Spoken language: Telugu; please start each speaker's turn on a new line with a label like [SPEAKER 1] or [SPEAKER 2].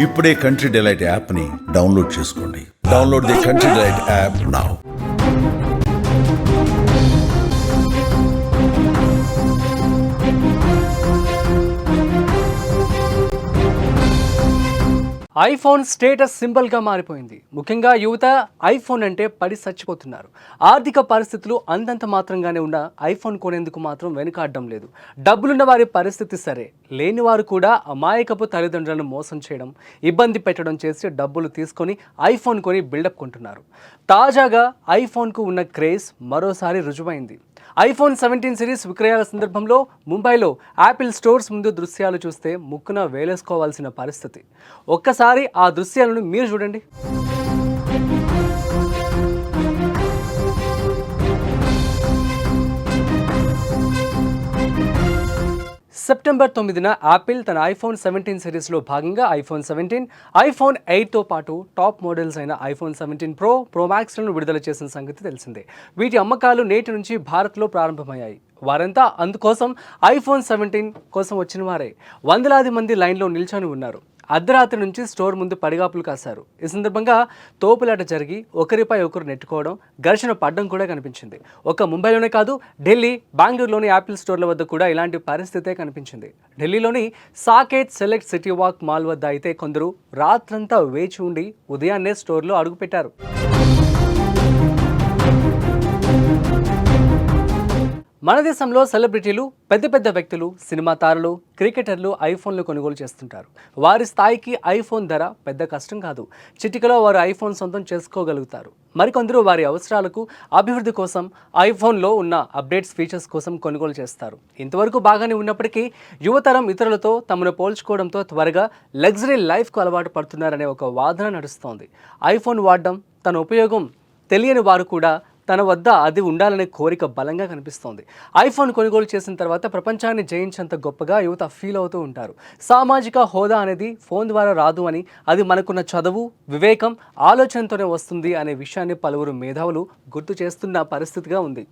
[SPEAKER 1] ఇప్పుడే కంట్రీ డిలైట్ యాప్ని డౌన్లోడ్ చేసుకోండి. Download the country delight app now.
[SPEAKER 2] IPhone status సింబల్గా మారిపోయింది. ముఖ్యంగా యువత ఐఫోన్ అంటే పడి చచ్చిపోతున్నారు. ఆర్థిక పరిస్థితులు అంతంత మాత్రంగానే ఉన్న ఐఫోన్ కొనేందుకు మాత్రం వెనుకాడడం లేదు. డబ్బులున్న వారి పరిస్థితి సరే, లేని వారు కూడా అమాయకపు తల్లిదండ్రులను మోసం చేయడం, ఇబ్బంది పెట్టడం చేసి డబ్బులు తీసుకొని ఐఫోన్ కొని బిల్డప్ కొంటున్నారు. తాజాగా ఐఫోన్కు ఉన్న క్రేజ్ మరోసారి రుజువైంది. ఐఫోన్ 17 సిరీస్ విక్రయాల సందర్భంలో ముంబైలో యాపిల్ స్టోర్స్ ముందు దృశ్యాలు చూస్తే ముక్కున వేలేసుకోవాల్సిన పరిస్థితి. ఒక్కసారి ఆ దృశ్యాలను మీరు చూడండి. సెప్టెంబర్ 9న యాపిల్ తన ఐఫోన్ 17 సిరీస్లో భాగంగా ఐఫోన్ 17, ఐఫోన్ 8తో పాటు టాప్ మోడల్స్ అయిన ఐఫోన్ 17 ప్రో, ప్రో మ్యాక్స్లను విడుదల చేసిన సంగతి తెలిసిందే. వీటి అమ్మకాలు నేటి నుంచి భారత్లో ప్రారంభమయ్యాయి. వారంతా అందుకోసం ఐఫోన్ 17 కోసం వచ్చిన వారే. వందలాది మంది లైన్లో నిల్చొని ఉన్నారు. అర్ధరాత్రి నుంచి స్టోర్ ముందు పడిగాపులు కాశారు. ఈ సందర్భంగా తోపులాట జరిగి ఒకరిపై ఒకరు నెట్టుకోవడం, ఘర్షణ పడ్డం కూడా కనిపించింది. ఒక్క ముంబైలోనే కాదు, ఢిల్లీ, బెంగళూరులోని యాపిల్ స్టోర్ల వద్ద కూడా ఇలాంటి పరిస్థితే కనిపించింది. ఢిల్లీలోని Saket Select City Walk mall వద్ద అయితే కొందరు రాత్రంతా వేచి ఉండి ఉదయాన్నే స్టోర్లో అడుగుపెట్టారు. మన దేశంలో సెలబ్రిటీలు, పెద్ద పెద్ద వ్యక్తులు, సినిమా తారలు, క్రికెటర్లు ఐఫోన్లు కొనుగోలు చేస్తుంటారు. వారి స్థాయికి ఐఫోన్ ధర పెద్ద కష్టం కాదు. చిటికలో వారు ఐఫోన్ సొంతం చేసుకోగలుగుతారు. మరికొందరు వారి అవసరాలకు, అభివృద్ధి కోసం ఐఫోన్లో ఉన్న అప్డేట్స్, ఫీచర్స్ కోసం కొనుగోలు చేస్తారు. ఇంతవరకు బాగానే ఉన్నప్పటికీ యువతరం ఇతరులతో తమను పోల్చుకోవడంతో త్వరగా లగ్జరీ లైఫ్కు అలవాటు పడుతున్నారనే ఒక వాదన నడుస్తోంది. ఐఫోన్ వాడడం, తన ఉపయోగం తెలియని వారు కూడా తన వద్ద అది ఉండాలనే కోరిక బలంగా కనిపిస్తోంది. ఐఫోన్ కొనుగోలు చేసిన తర్వాత ప్రపంచాన్ని జయించేంత గొప్పగా యువత ఫీల్ అవుతూ ఉంటారు. సామాజిక హోదా అనేది ఫోన్ ద్వారా రాదు అని, అది మనకున్న చదువు, వివేకం, ఆలోచనతోనే వస్తుంది అనే విషయాన్ని పలువురు మేధావులు గుర్తు చేస్తున్న పరిస్థితిగా ఉంది.